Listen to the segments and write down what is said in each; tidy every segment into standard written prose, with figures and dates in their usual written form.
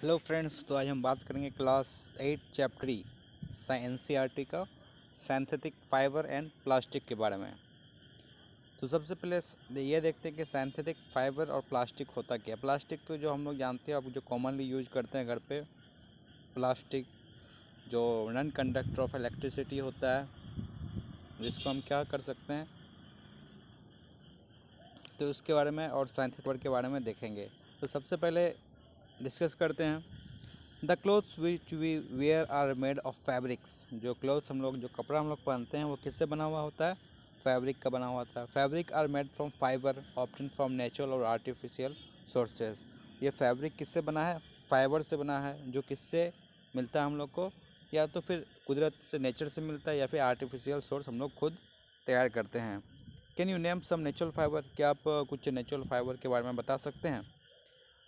Hello friends, तो आज हम बात करेंगे क्लास 8 चैप्टर एनसीईआरटी का सिंथेटिक फाइबर एंड प्लास्टिक के बारे में। तो सबसे पहले ये देखते हैं कि सिंथेटिक फाइबर और प्लास्टिक होता क्या है। प्लास्टिक तो जो हम लोग जानते हैं, अब जो कॉमनली यूज करते हैं घर पे, प्लास्टिक जो नॉन कंडक्टर ऑफ इलेक्ट्रिसिटी होता है, जिसको हम क्या कर सकते हैं, तो उसके बारे में और सिंथेटिक के बारे में देखेंगे। तो सबसे पहले डिस्कस करते हैं। The clothes which we wear are made of fabrics. जो क्लोथ्स जो कपड़ा हम लोग पहनते हैं वो किससे बना हुआ होता है? फैब्रिक का बना हुआ होता है। Fabric are made from fibre obtain from natural और आर्टिफिशियल सोर्सेज। ये फैब्रिक किससे बना है? फाइबर से बना है, जो किससे मिलता है हम लोग को? या तो फिर कुदरत से, नेचर से मिलता है, या फिर आर्टिफिशियल सोर्स हम लोग खुद तैयार करते हैं। Can you name some natural fibre? क्या आप कुछ नेचुरल फाइबर के बारे में बता सकते हैं?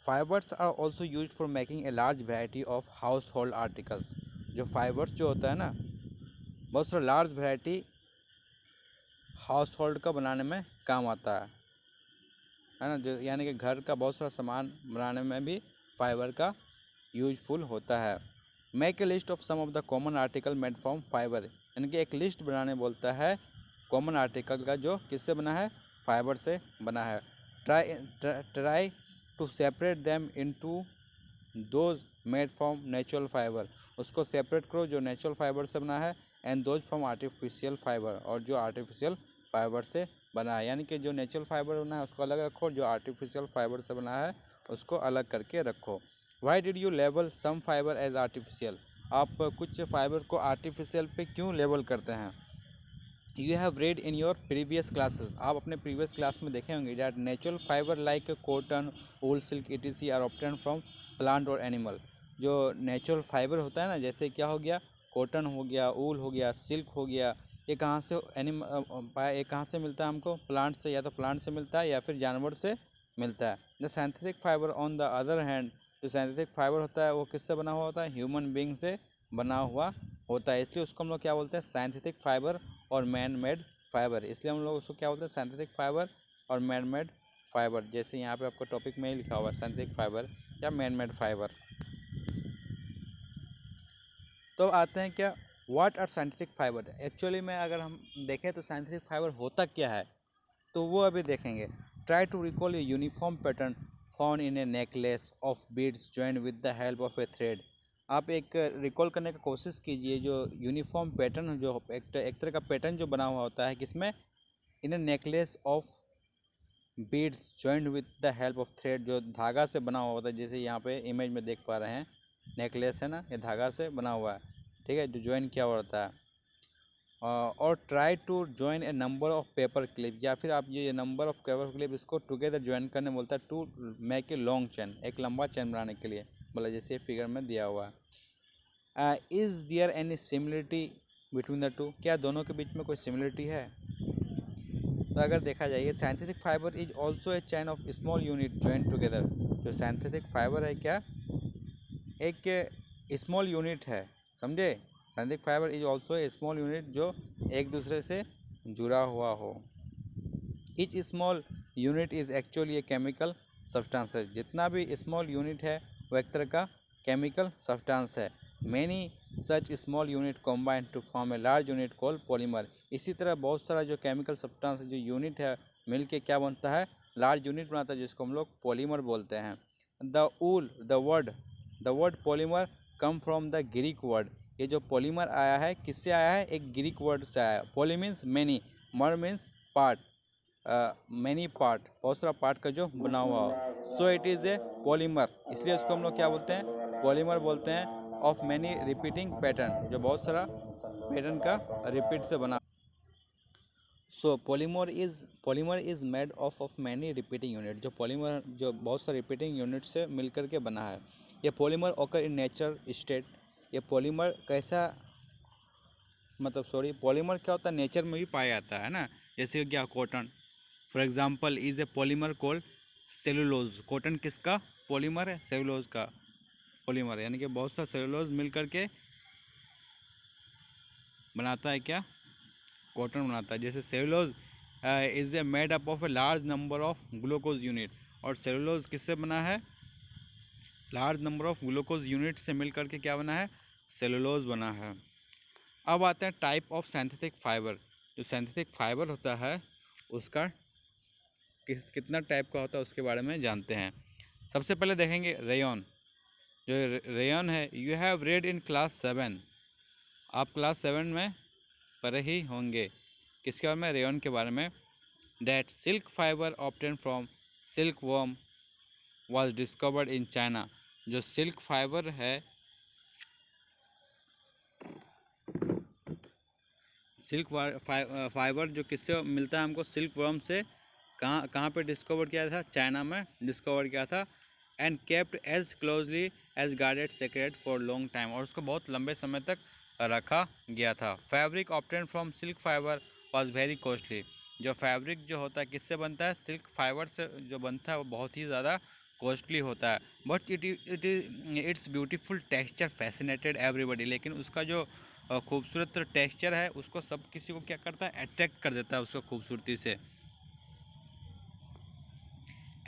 Fibres are also use for making a large variety of household articles. जो फाइबर्स जो होता है ना, बहुत सारा लार्ज वैरायटी हाउस होल्ड का बनाने में काम आता है ना, जो यानी कि घर का बहुत सारा सामान बनाने में भी फाइबर का यूजफुल होता है। Make a list of some of the common article made from fibre. यानी कि एक लिस्ट बनाने बोलता है कॉमन आर्टिकल का, जो किससे बना है? फाइबर से बना है। Try to separate them into those made from natural fibre. उसको सेपरेट करो जो नेचुरल फाइबर से बना है, and those from artificial fibre, और जो आर्टिफिशियल फाइबर से बना है। यानी कि जो नेचुरल फाइबर बना है उसको अलग रखो, जो आर्टिफिशियल फाइबर से बना है उसको अलग करके रखो। Why did you label some fibre as artificial? आप कुछ फाइबर को आर्टिफिशियल पे क्यों लेबल करते हैं? You have read in your previous classes. आप अपने प्रीवियस क्लास में देखे होंगे that natural fibre like cotton, wool, silk etc are obtain from plant और एनिमल। जो नेचुरल फाइबर होता है ना, जैसे क्या हो गया, कॉटन हो गया, वूल हो गया, सिल्क हो गया, ये कहाँ से ये कहाँ से मिलता है हमको? प्लांट से। या तो प्लांट से मिलता है या फिर जानवर से मिलता है। The synthetic fibre on the other hand, जो सिंथेटिक फाइबर होता है वो किससे बना हुआ होता है? ह्यूमन बींग से बना हुआ होता है। इसलिए उसको हम लोग क्या बोलते हैं? सिंथेटिक फाइबर और मैन मेड फाइबर। इसलिए हम लोग उसको क्या बोलते हैं? सिंथेटिक फाइबर और मैन मेड फाइबर। जैसे यहाँ पे आपको टॉपिक में ही लिखा हुआ है, सिंथेटिक फाइबर या मैन मेड फाइबर। तो आते हैं क्या, what are synthetic fibre? Actually में अगर हम देखें तो सिंथेटिक फाइबर होता क्या है, तो वो अभी देखेंगे। Try to recall a uniform pattern found in a necklace of beads joined with the help of a thread. आप एक रिकॉल करने की कोशिश कीजिए जो यूनिफॉर्म पैटर्न, जो एक तरह का पैटर्न जो बना हुआ होता है, किसमें? In a necklace of beads joined with the help of thread, जो धागा से बना हुआ होता है। जैसे यहाँ पे इमेज में देख पा रहे हैं, नेकलेस है ना, ये धागा से बना हुआ है, ठीक है, जो ज्वाइन किया हुआ होता है। और try to join a number of paper clip, या फिर आप ये नंबर ऑफ पेपर क्लिप इसको टुगेदर ज्वाइन करने बोलता है, to make a long chain, एक लंबा चेन बनाने के लिए बोला, जैसे फिगर में दिया हुआ है। Is there any similarity between the two? क्या दोनों के बीच में कोई सिमिलरिटी है? तो अगर देखा जाए, synthetic fibre is also a chain of small unit join together. जो सिंथेटिक फाइबर है क्या, एक स्मॉल यूनिट है, समझे? Synthetic fibre is also a small unit जो एक दूसरे से जुड़ा हुआ हो। Each small unit is actually a chemical substances. जितना भी स्मॉल यूनिट है वो एक तरह का केमिकल सब्सटेंस है। Many such small unit combine to form a large unit called polymer. इसी तरह बहुत सारा जो केमिकल सब्सटेंस जो यूनिट है मिलके क्या बनता है? लार्ज यूनिट बनाता है, जिसको हम लोग पॉलीमर बोलते हैं। The word polymer come from the Greek word. ये जो पॉलीमर आया है किससे आया है? एक ग्रीक वर्ड से आया है। पॉली मीन्स मैनी, मर मीन्स पार्ट, मैनी पार्ट, बहुत सारा पार्ट का जो बना हुआ हो। So it is a polymer, इसलिए उसको हम लोग क्या बोलते हैं? पॉलीमर बोलते हैं। ऑफ मैनी रिपीटिंग पैटर्न, जो बहुत सारा पैटर्न का रिपीट से बना। So polymer is made of many repeating unit. जो पॉलीमर जो बहुत सारे रिपीटिंग यूनिट से मिलकर के बना है। ये polymer occur in nature state. ये पॉलीमर कैसा, पॉलीमर क्या होता है? नेचर में भी पाया जाता है ना। जैसे क्या, cotton for example is a polymer called cellulose. Cotton किसका पॉलीमर है? सेलुलोज का पॉलीमर, यानी कि बहुत सा सेलुलोज मिल करके बनाता है क्या? कॉटन बनाता है। जैसे cellulose is a made up of a large number of glucose unit. और सेलुलोज किससे बना है? Large number of glucose unit से मिल करके क्या बना है, सेलुलोज बना है। अब आते हैं टाइप ऑफ सिंथेटिक फाइबर। जो सिंथेटिक फाइबर होता है उसका कितना टाइप का होता है उसके बारे में जानते हैं। सबसे पहले देखेंगे रेयन। जो रेयन है, you have read in class 7, आप क्लास 7 में पढ़े ही होंगे। किसके बारे में, रेयन के बारे में। That silk fibre obtain from silk worm was discovered in China. जो सिल्क फाइबर है, सिल्क फाइबर जो किससे मिलता है हमको, सिल्क वर्म से। कहाँ कहाँ पे डिस्कवर किया था, चाइना में डिस्कवर किया था। And kept as closely as guarded secret for long time, और उसको बहुत लंबे समय तक रखा गया था। Fabric obtain from silk fibre was very costly. जो फैब्रिक जो होता है किससे बनता है, सिल्क फाइबर से जो बनता है वो बहुत ही ज़्यादा कॉस्टली होता है। But it's beautiful texture fascinated everybody. लेकिन उसका जो खूबसूरत टेक्सचर है उसको सब किसी को क्या करता है, अट्रैक्ट कर देता है उसको खूबसूरती से।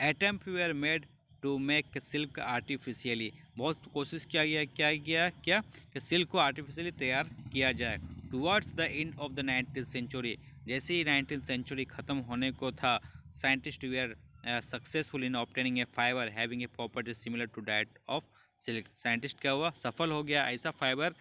Attempt were made to make silk artificially. बहुत कोशिश किया गया कि सिल्क को आर्टिफिशियली तैयार किया जाए। Towards the end of the 19th century, जैसे ही 19th सेंचुरी ख़त्म होने को था, scientist were successful in obtaining a fibre having a property similar to that of silk. Scientist क्या हुआ, सफल हो गया ऐसा फाइबर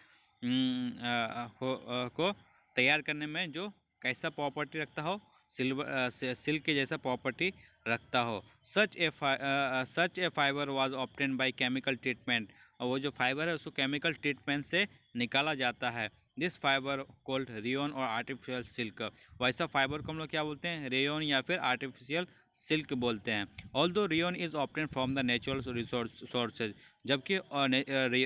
को तैयार करने में जो कैसा प्रॉपर्टी रखता हो, सिल्क के जैसा प्रॉपर्टी रखता हो। Such a fibre was obtain by chemical treatment. और वो जो फाइबर है उसको केमिकल ट्रीटमेंट से निकाला जाता है। दिस फाइबर कोल्ड रेयन और आर्टिफिशियल सिल्क। वैसा फाइबर को हम लोग क्या बोलते हैं, रेयन या फिर आर्टिफिशियल सिल्क बोलते हैं। Although rayon is obtain from the natural sources, जबकि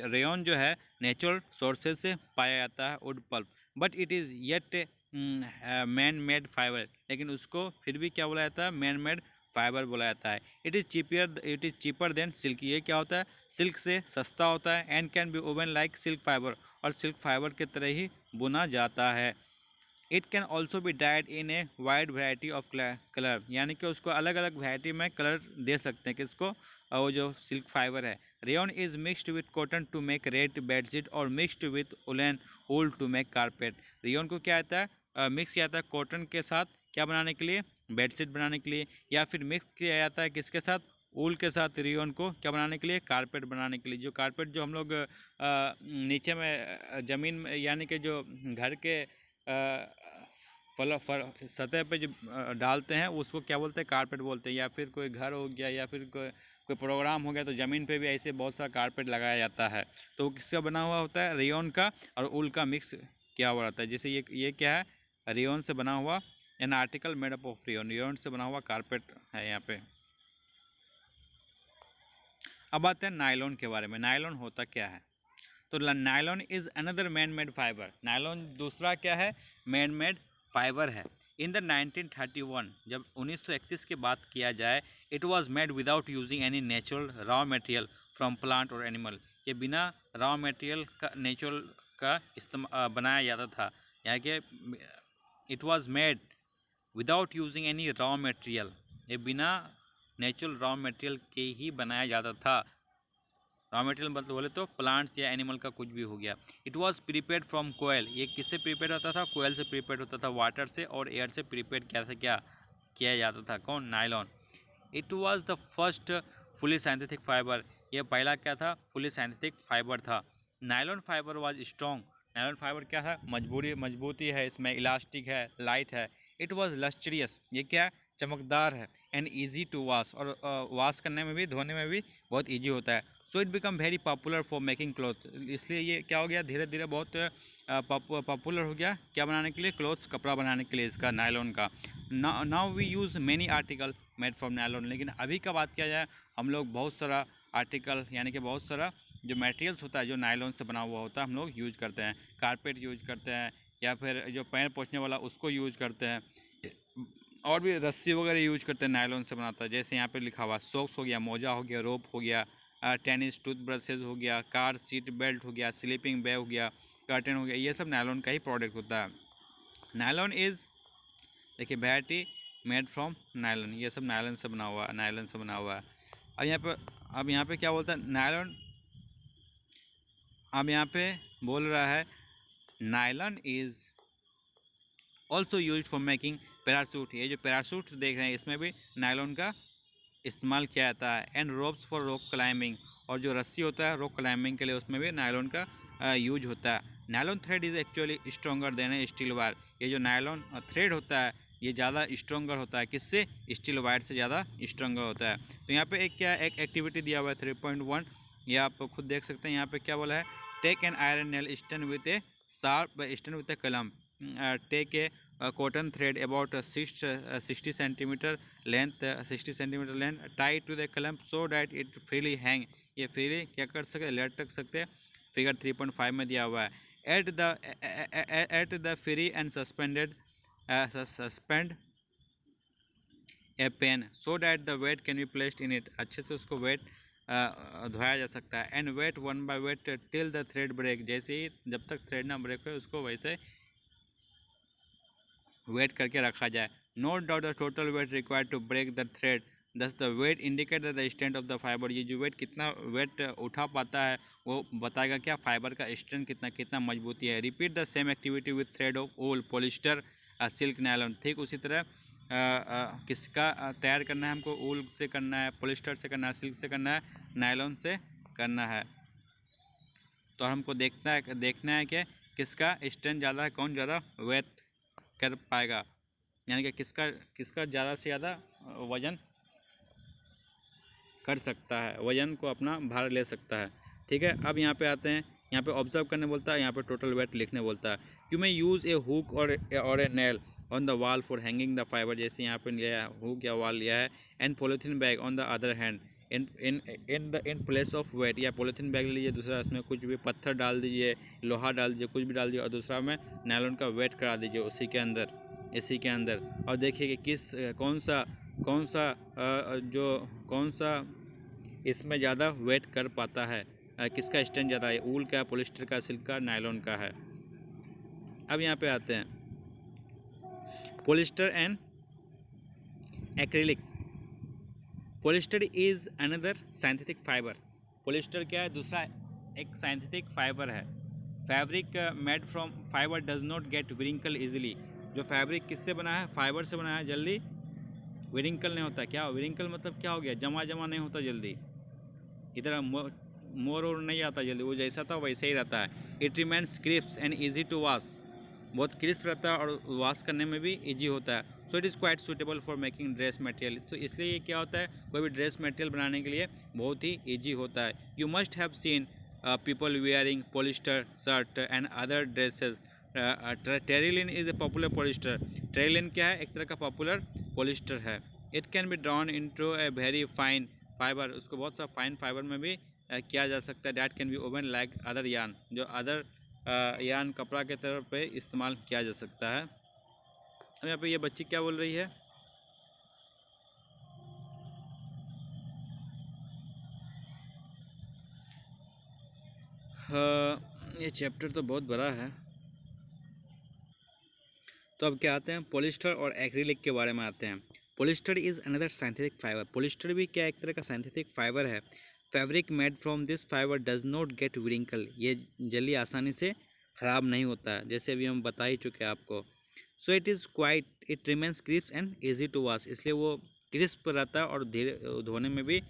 रेयन जो है नेचुरल सोर्सेज से पाया जाता है, wood pulp. But it is yet man made fibre, लेकिन उसको फिर भी क्या बोला जाता है, मैन मेड फाइबर बोला जाता है। It is cheaper than silk. ये क्या होता है, सिल्क से सस्ता होता है। And can B woven like silk fibre, और सिल्क फाइबर की तरह ही बुना जाता है। It can also be died in a wide variety of colour, यानी कि उसको अलग अलग वैरायटी में कलर दे सकते हैं किसको, वो जो सिल्क फाइबर है। Rayon is mixed with cotton to make red bedsheet और mixed with woollen wool to make carpet. Rayon को क्या आता है, मिक्स किया जाता है कॉटन के साथ, क्या बनाने के लिए, बेडशीट बनाने के लिए, या फिर मिक्स किया जाता है किसके साथ, ऊल के साथ, रेयन को क्या बनाने के लिए, कारपेट बनाने के लिए। जो कारपेट जो हम लोग नीचे में ज़मीन में, यानी कि जो घर के सतह पे जो डालते हैं उसको क्या बोलते हैं, कारपेट बोलते हैं। या फिर कोई घर हो गया या फिर कोई प्रोग्राम हो गया तो ज़मीन पे भी ऐसे बहुत सारा कारपेट लगाया जाता है। तो वो किसका बना हुआ होता है, रेयन का और ऊल का मिक्स किया हुआ रहता है। जैसे ये क्या है, रेयन से बना हुआ, an article made up of rayon, rayon से बना हुआ कारपेट है यहाँ पे। अब आते हैं नायलॉन के बारे में। नायलॉन होता क्या है, तो nylon is another man made fibre. Nylon दूसरा क्या है, मैन मेड फाइबर है। इन द 1931, जब 1931 की बात किया जाए, it was made without using any natural raw material from plant और एनिमल। ये बिना रॉ मटेरियल का, नेचुरल का इस्तेमाल बनाया जाता था। यहाँ के it was made without using any raw material, ये बिना नेचुरल रॉ मटेरियल के ही बनाया जाता था। रॉ मटेरियल मतलब बोले तो प्लांट्स या एनिमल का कुछ भी हो गया। इट वॉज प्रीपेड फ्रॉम कोयल। ये किससे प्रीपेड होता था, कोयल से प्रीपेड होता था। वाटर से और एयर से प्रीपेड किया जाता था, कौन, nylon. It was the first fully synthetic fibre. ये पहला क्या था, फुली साइंथेटिक फाइबर था। Nylon fibre was strong. Nylon fibre क्या है, मजबूती है इसमें, इलास्टिक है, लाइट है। इट वॉज लस्ट्रियस, ये क्या है, चमकदार है। एंड ईजी टू वॉश, और वॉश करने में भी, धोने में भी बहुत ईजी होता है। So it become very popular for making cloth. इसलिए ये क्या हो गया, धीरे धीरे बहुत पॉपुलर हो गया, क्या बनाने के लिए, क्लॉथ्स, कपड़ा बनाने के लिए इसका, नायलॉन का। Now we use many article made from nylon. लेकिन अभी का बात किया जाए, हम लोग बहुत सारा आर्टिकल, यानी कि बहुत सारा जो मटेरियल्स होता है जो नायलॉन से बना हुआ होता है, हम लोग यूज करते हैं। कारपेट यूज करते हैं, या फिर जो पैर पोंछने वाला उसको यूज करते हैं, और भी रस्सी वगैरह यूज करते हैं, नायलॉन से बनाता है। जैसे यहाँ पे लिखा हुआ, सॉक्स हो गया, मोजा हो गया, रोप हो गया, टेनिस, टूथब्रशेज हो गया, कार सीट बेल्ट हो गया, स्लीपिंग बैग हो गया, कर्टन हो गया, ये सब नायलॉन का ही प्रोडक्ट होता है। नायलॉन इज़, देखिए, वैरायटी मेड फ्रॉम नायलॉन, ये सब नायलॉन से बना हुआ है। अब यहाँ पे क्या बोलता है नायलॉन, अब यहाँ पे बोल रहा है nylon is also use for making parachute. ये जो पैराशूट देख रहे हैं इसमें भी नायलॉन का इस्तेमाल किया जाता है। And ropes for rock climbing, और जो रस्सी होता है रॉक क्लाइंबिंग के लिए उसमें भी नायलॉन का यूज होता है। Nylon thread is actually stronger than A steel wire. ये जो नायलॉन थ्रेड होता है ये ज़्यादा स्ट्रॉन्गर होता है, किससे? स्टील वायर से ज़्यादा स्ट्रॉन्गर होता है। तो यहाँ पे एक एक्टिविटी दिया हुआ है 3.1, ये आप खुद देख सकते हैं। यहाँ पे क्या बोला है, take an iron nail stand with a sharp stand with a clamp, take a cotton thread about 60 centimeter length, 60 centimeter length, tie to the clamp so that it freely hang। ये freely क्या कर सकते हैं, लटक सकते हैं। Figure 3.5 में दिया हुआ है। at the free and suspend a pen so that the weight can be placed in it। अच्छे से उसको वेट धोया जा सकता है। And weight one by weight till the thread break, जैसे ही जब तक थ्रेड ना ब्रेक हो उसको वैसे वेट करके रखा जाए। Note down the total weight required to break the thread, thus the weight indicate the strength of the fibre. ये जो वेट कितना वेट उठा पाता है वो बताएगा क्या, फाइबर का स्ट्रेंथ कितना मजबूती है। Repeat the same activity with thread of wool, polyester, silk, nylon. ठीक उसी तरह किसका तैयार करना है हमको, वूल से करना है, पॉलिस्टर से करना है, सिल्क से करना है, नायलॉन से करना है। तो हमको देखना है कि किसका स्ट्रेंथ ज़्यादा है, कौन ज़्यादा वेट कर पाएगा, यानी कि किसका ज़्यादा से ज़्यादा वज़न कर सकता है, वज़न को अपना भार ले सकता है। ठीक है, अब यहाँ पे आते हैं, यहाँ पे ऑब्जर्व करने बोलता है, यहाँ पे टोटल वेट लिखने बोलता है। You may use a hook और a nail on the wall for hanging the fibre, जैसे यहाँ पे लिया है हुक या वॉल लिया है। And polythene bag on the other hand in place of weight, या पॉलीथीन बैग लीजिए दूसरा, उसमें कुछ भी पत्थर डाल दीजिए, लोहा डाल दीजिए, कुछ भी डाल दीजिए, और दूसरा में नायलॉन का वेट करा दीजिए उसी के अंदर। और देखिए कि कौन सा इसमें ज़्यादा वेट कर पाता है, किसका स्ट्रेंथ ज़्यादा है, वूल का, पॉलिस्टर का, सिल्क का, नायलॉन का है। अब यहाँ पे आते हैं polyester and acrylic. Polyester is another synthetic fibre. Polyester क्या है, दूसरा एक साइंथिटिक फाइबर है। Fabric made from fibre does not get wrinkle easily. जो फैब्रिक किससे बना है, फाइबर से बना है, जल्दी विरिंकल नहीं होता। क्या विरिंकल मतलब क्या हो गया, जमा नहीं होता जल्दी, इधर मोर और नहीं आता जल्दी, वो जैसा था वैसे ही रहता है। It remains crisp and easy to wash, बहुत क्रिस्प रहता है और वॉश करने में भी ईजी होता है। So it is quite suitable for making dress material. तो इसलिए ये क्या होता है, कोई भी ड्रेस मटेरियल बनाने के लिए बहुत ही ईजी होता है। You must have seen people wearing polyester shirt and other dresses. Terylene is a popular polyester. Terylene क्या है, एक तरह का पॉपुलर पॉलिस्टर है। It can be drawn into a very fine fibre, उसको बहुत सा फाइन फाइबर में भी किया जा सकता है। That can be oven like other yarn, जो अदर यार्न कपड़ा के तरफ पे इस्तेमाल किया जा सकता है। अब यहाँ पे ये बच्ची क्या बोल रही है, ये चैप्टर तो बहुत बड़ा है। तो अब क्या आते हैं, पॉलिस्टर और एक्रिलिक के बारे में आते हैं। Polyester is another synthetic fibre. Polyester भी क्या एक तरह का साइंथिटिक फाइबर है। Fabric made from this fibre does not get wrinkle, ये जल्दी आसानी से ख़राब नहीं होता है, जैसे अभी हम बता ही चुके हैं आपको। So it remains crisp and easy to wash, इसलिए वो क्रिस्प रहता है और धीरे धोने में भी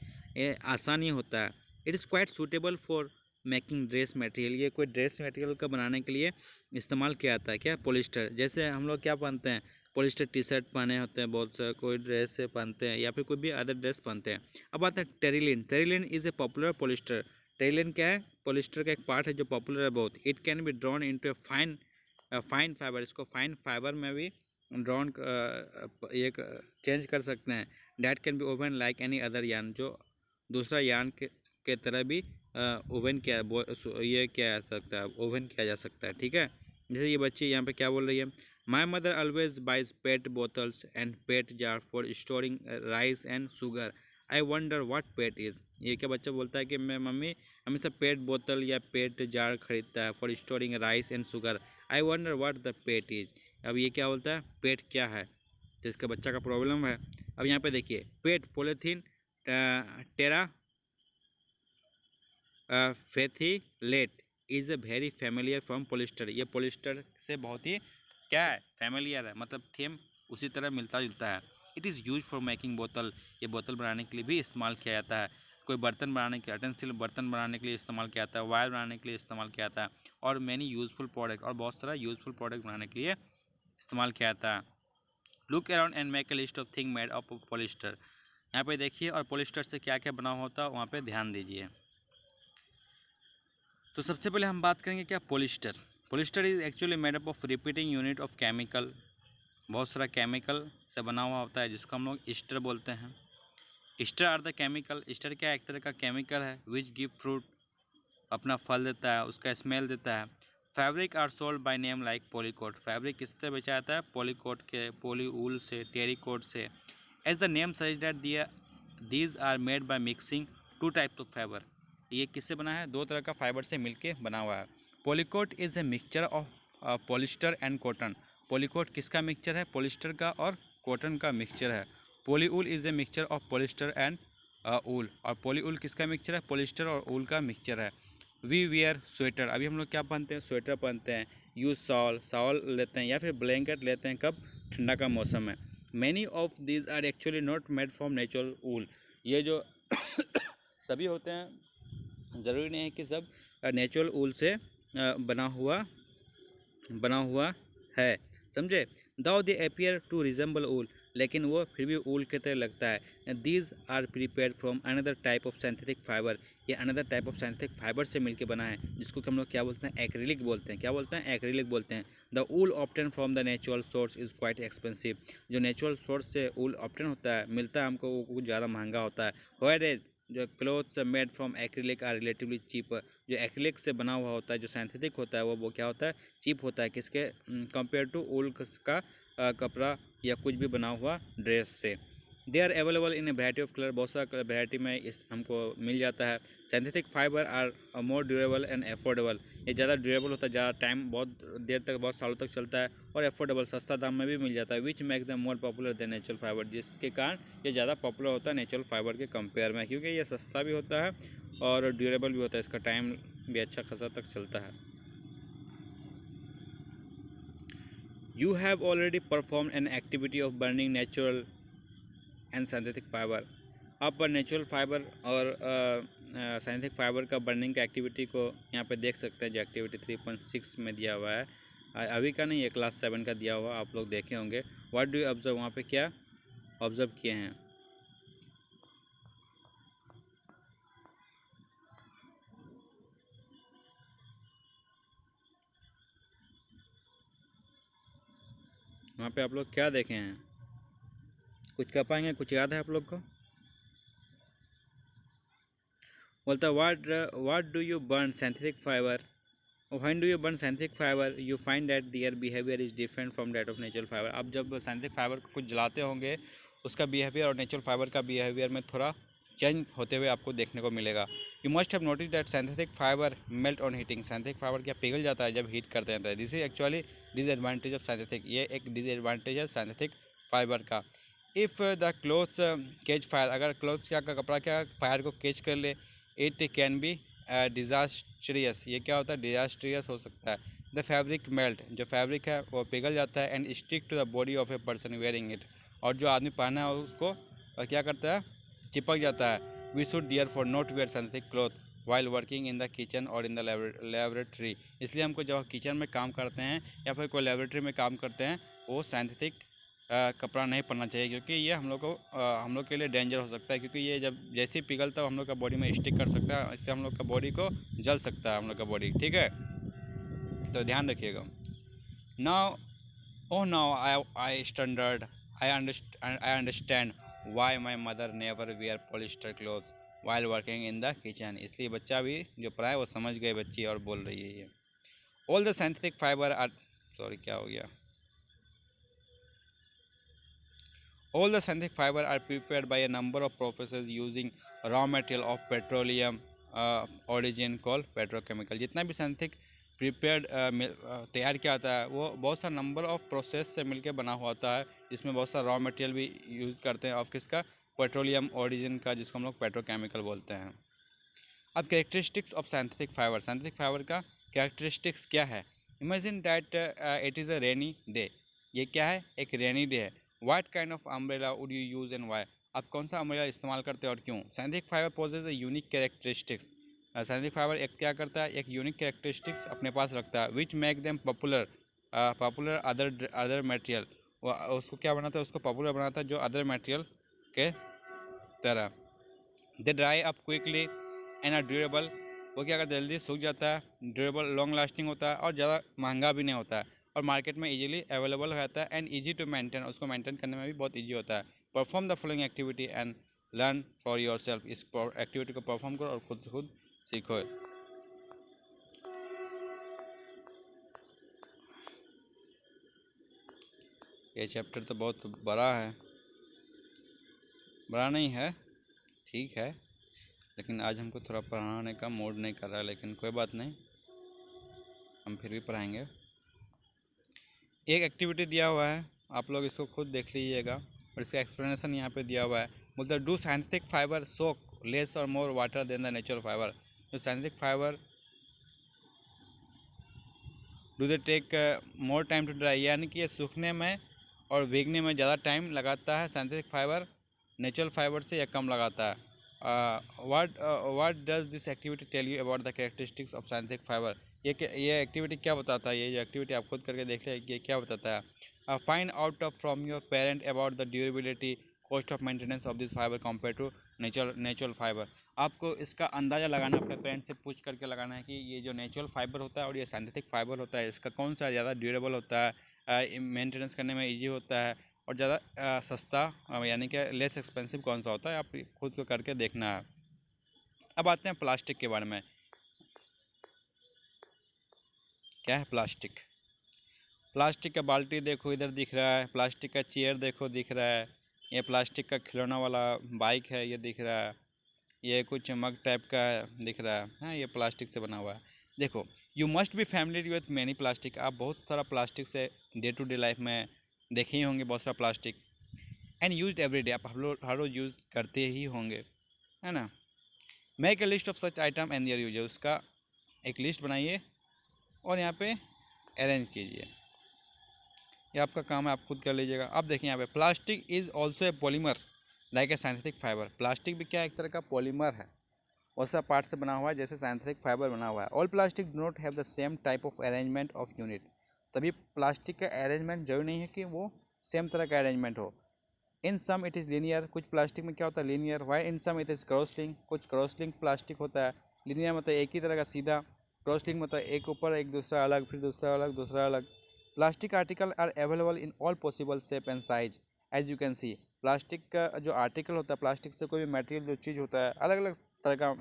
आसानी होता है। It is quite suitable for making dress material, ये कोई ड्रेस मटेरियल का बनाने के लिए इस्तेमाल किया जाता है। क्या, पॉलिस्टर, जैसे हम लोग क्या पहनते हैं, पॉलिस्टर टी शर्ट पहने होते हैं बहुत सारे, कोई ड्रेस से पहनते हैं या फिर कोई भी अदर ड्रेस पहनते हैं। अब आता है Terylene. Terylene is a popular polyester. Terylene क्या है, पॉलिस्टर का एक पार्ट है जो पॉपुलर है बहुत। It can be drawn into a fine fibre, इसको फाइन फाइबर में भी ड्रॉन एक चेंज कर सकते हैं। That can be oven like any other yarn, जो दूसरा यार्न के तरह भी ओवन किया जा सकता है, ओवन किया जा सकता है। ठीक है, जैसे ये बच्ची यहाँ पे क्या बोल रही है, my mother always buys PET bottles and PET jar for storing rice and sugar, I wonder what PET is. ये क्या बच्चा बोलता है कि मेरी मम्मी हमेशा पेट बोतल या पेट जार खरीदता है for storing rice and sugar, I wonder what the pet is. अब ये क्या बोलता है, पेट क्या है, तो इसका बच्चा का प्रॉब्लम है। अब यहाँ पे देखिए, PET polyethylene terephthalate is a very familiar from polyester. ये पोलिस्टर से बहुत ही क्या है, फेमिलियर है, मतलब थीम उसी तरह मिलता जुलता है। It is use for making बोतल, ये बोतल बनाने के लिए भी इस्तेमाल किया जाता है। कोई बर्तन बनाने के अटेंसिल बर्तन बनाने के लिए इस्तेमाल किया जाता है, वायर बनाने के लिए इस्तेमाल किया जाता है, और मैनी यूजफुल प्रोडक्ट, और बहुत सारा यूजफुल प्रोडक्ट बनाने के लिए इस्तेमाल किया जाता है। Look around and make a list of thing made of polyester. यहाँ पे देखिए, और पोलिस्टर से क्या क्या बना होता है वहाँ पे ध्यान दीजिए। तो सबसे पहले हम बात करेंगे क्या, polyester. Polyester is actually made up of repeating unit of chemical, बहुत सारा केमिकल से बना हुआ होता है जिसको हम लोग ईस्टर बोलते हैं। Ester are the chemical, ester क्या एक तरह का केमिकल है विच गिव फ्रूट, अपना फल देता है, उसका स्मेल देता है। Fabric are sold by name like polycot, fabric किस तरह बेचा जाता है, पॉलीकोट के, पॉली ऊल से, टेरीकोट से। As the name suggest that these are made by mixing two types of fibre, ये किससे बना है, दो तरह का फाइबर से मिलके बना हुआ है। पॉलीकोट is a mixture of polyester and cotton, पॉलीकोट किसका मिक्सचर है, पॉलिस्टर का और कॉटन का मिक्सचर है। Polywool is a mixture of polyester and wool, और पॉलीऊल किसका मिक्सचर है, पॉलिस्टर और ऊल का मिक्सचर है। वी वियर स्वेटर, अभी हम लोग क्या पहनते हैं, स्वेटर पहनते हैं। यूज शॉल, शॉल लेते हैं या फिर ब्लैंकेट लेते हैं, कब, ठंडा का मौसम है। Many of these are actually not made from natural wool, ये जो सभी होते हैं, ज़रूरी नहीं है कि सब नेचुरल ऊल से बना हुआ है, समझे। Though they appear to resemble wool, लेकिन वो फिर भी ऊल की तरह लगता है। These are prepared from another type of synthetic fibre, ये another type of synthetic fibre से मिलकर बना है, जिसको कि हम लोग क्या बोलते हैं, एक्रिलिक बोलते हैं। क्या बोलते हैं, एक्रिलिक बोलते हैं। The wool obtain from the natural source is quite expensive, जो नेचुरल सोर्स से ऊल ऑप्टेन होता है, मिलता है हमको, वो कुछ ज़्यादा महंगा होता है। वेयर एज जो clothes made from acrylic are relatively cheap, जो एक्रिलिक से बना हुआ होता है, जो सिंथेटिक होता है, वो क्या होता है, चीप होता है, किसके कंपेयर टू ऊल का कपड़ा या कुछ भी बना हुआ ड्रेस से। They are available in a variety of colour, बहुत सारा वैरायटी में इस हमको मिल जाता है। Synthetic fibre are more durable and affordable, ये ज़्यादा ड्यूरेबल होता है, ज़्यादा टाइम, बहुत देर तक, बहुत सालों तक चलता है, और अफोर्डेबल, सस्ता दाम में भी मिल जाता है। Which make the more popular than natural fibre, जिसके कारण ये ज़्यादा पॉपुलर होता है नेचुरल फाइबर के कंपेयर में, क्योंकि ये सस्ता भी होता है और ड्यूरेबल भी होता है, इसका टाइम भी अच्छा खासा तक चलता है। You have already performed an activity of burning natural and synthetic fiber, आप नेचुरल फाइबर और सिंथेटिक फाइबर का बर्निंग का एक्टिविटी को यहाँ पे देख सकते हैं, जो एक्टिविटी 3.6 में दिया हुआ है, अभी का नहीं, ये क्लास 7 का दिया हुआ, आप लोग देखे होंगे। व्हाट डू यू ऑब्जर्व, वहाँ पे क्या ऑब्जर्व किए हैं। वहाँ पे आप लोग क्या देखे हैं, कुछ कर पाएंगे, कुछ याद है आप लोग को। बोलता what do you burn synthetic fibre, when do you burn synthetic fibre you find that their behaviour is different from that of natural fibre, आप जब सिंथेटिक फाइबर को कुछ जलाते होंगे, उसका बिहेवियर और नेचुरल फाइबर का बिहेवियर में थोड़ा चेंज होते हुए आपको देखने को मिलेगा। You must have notice that synthetic fibre melt on heating, synthetic fibre क्या पिघल जाता है जब हीट करते हैं, this is actually disadvantage of synthetic, ये एक डिसएडवांटेज है सिंथेटिक फाइबर का। If the clothes catch fire, अगर क्लोथ्स क्या का कपड़ा क्या फायर को कैच कर ले, इट कैन बी डिजास्ट्रियस, ये क्या होता है, डिजास्ट्रियस हो सकता है। द फैब्रिक मेल्ट, जो फैब्रिक है वो पिघल जाता है, and stick to the body of a person wearing it, और जो आदमी पहना है उसको क्या करता है, चिपक जाता है। We should therefore not wear synthetic cloth while working in the kitchen और इन द लेबोरेटरी, इसलिए हमको जब किचन में काम करते हैं या फिर कोई लेबोरेटरी में काम करते हैं, वो सिंथेटिक कपड़ा नहीं पहनना चाहिए, क्योंकि ये हम लोग के लिए डेंजर हो सकता है, क्योंकि ये जब जैसे ही पिघलता है हम लोग का बॉडी में स्टिक कर सकता है, इससे हम लोग का बॉडी को जल सकता है, हम लोग का बॉडी, ठीक है, तो ध्यान रखिएगा। Now now I standard I understand why my mother never wear polyester cloth while working in the kitchen, इसलिए बच्चा भी जो पढ़ा है वो समझ गए बच्ची और बोल रही है ये। All the synthetic fibre are, sorry क्या हो गया, all the synthetic fiber are prepared by a number of processes using raw material of petroleum origin called petrochemical, जितना भी सिंथेटिक प्रिपेयर्ड तैयार किया जाता है वो बहुत सा नंबर ऑफ प्रोसेस से मिलकर बना हुआ होता है, जिसमें बहुत सा रॉ मटेरियल भी यूज़ करते हैं, और किसका, पेट्रोलियम ओरिजिन का, जिसको हम लोग पेट्रोकेमिकल बोलते हैं। अब कैरेक्टरिस्टिक्स ऑफ सिंथेटिक फाइबर का कैरेक्टरिस्टिक्स क्या है? Imagine that it is a rainy day. ये क्या है? एक रेनी डे है। What kind of umbrella would you use and why? आप कौन सा अम्ब्रेला इस्तेमाल करते हैं और क्यों? Synthetic fibre possess a unique characteristics. Synthetic fibre एक क्या करता है? एक यूनिक कैरेक्टरिस्टिक्स अपने पास रखता है, which make them popular other material. उसको क्या बनाता है? उसको पॉपुलर बनाता है जो अदर मटेरियल के तरह। They dry up quickly and are durable. वो क्या करता है? जल्दी सूख जाता है, ड्यूरेबल लॉन्ग लास्टिंग होता है और ज़्यादा महंगा भी नहीं होता है, और मार्केट में इजीली अवेलेबल रहता है एंड इजी टू मेंटेन। उसको मेंटेन करने में भी बहुत इजी होता है। Perform the following activity and learn for your self. इस एक्टिविटी को परफॉर्म करो और खुद सीखो। ये चैप्टर तो बहुत बड़ा है, बड़ा नहीं है, ठीक है, लेकिन आज हमको थोड़ा पढ़ाने का मूड नहीं कर रहा है, लेकिन कोई बात नहीं, हम फिर भी पढ़ाएंगे। एक एक्टिविटी दिया हुआ है, आप लोग इसको खुद देख लीजिएगा और इसका एक्सप्लेनेशन यहाँ पे दिया हुआ है। बोलते हैं do synthetic fibre soak less और more water than the natural fibre. जो synthetic fibre do they take more time to dry, यानी कि ये सूखने में और भीगने में ज़्यादा टाइम लगाता है सिंथेटिक फाइबर नेचुरल फाइबर से, या कम लगाता है। What does this activity tell you about the characteristics of synthetic fibre? ये एक्टिविटी क्या बताता है? ये जो एक्टिविटी आप खुद करके देख लें, ये क्या बताता है? Find out from your parent about the durability cost of maintenance of this fibre compare to natural fibre. आपको इसका अंदाज़ा लगाना, अपने पेरेंट्स से पूछ करके लगाना है कि ये जो नेचुरल फाइबर होता है और ये सिंथेटिक फाइबर होता है, इसका कौन सा ज़्यादा ड्यूरेबल होता है, मेंटेनेंस करने में ईजी होता है, और ज़्यादा सस्ता यानी कि लेस एक्सपेंसिव कौन सा होता है, आप खुद को करके देखना है। अब आते हैं प्लास्टिक के बारे में। क्या है प्लास्टिक? प्लास्टिक का बाल्टी देखो इधर दिख रहा है, प्लास्टिक का चेयर देखो दिख रहा है, ये प्लास्टिक का खिलौना वाला बाइक है ये दिख रहा है, ये कुछ मग टाइप का दिख रहा है, हाँ ये प्लास्टिक से बना हुआ है। देखो, you must be familiar with many plastic. आप बहुत सारा प्लास्टिक से डे टू डे लाइफ में देखे ही होंगे, बहुत सारा plastic, and use every day, आप हर रोज़ यूज़ करते ही होंगे, है ना। Make a list of such item and their use. उसका एक लिस्ट बनाइए और यहाँ पे अरेंज कीजिए, ये आपका काम है, आप खुद कर लीजिएगा। अब देखिए यहाँ पे plastic is also a polymer like a synthetic fibre. Plastic भी क्या है? एक तरह का पॉलीमर है, वैसा पार्ट से बना हुआ है जैसे सिंथेटिक फाइबर बना हुआ है। All plastic do not have the same type of arrangement of unit. सभी प्लास्टिक का अरेंजमेंट जरूरी नहीं है कि वो सेम तरह का अरेंजमेंट हो। In some it is linear, कुछ प्लास्टिक में क्या होता है? Linear. Why in some it is cross link, कुछ क्रॉस लिंक प्लास्टिक होता है। लीनियर मतलब एक ही तरह का सीधा, क्रॉस लिंक मतलब एक ऊपर एक दूसरा अलग, फिर दूसरा अलग दूसरा अलग। Plastic article are available in all possible shape and size as you can see. Plastic का जो आर्टिकल होता है, प्लास्टिक से कोई भी मटेरियल जो चीज़ होता है, अलग अलग तरह का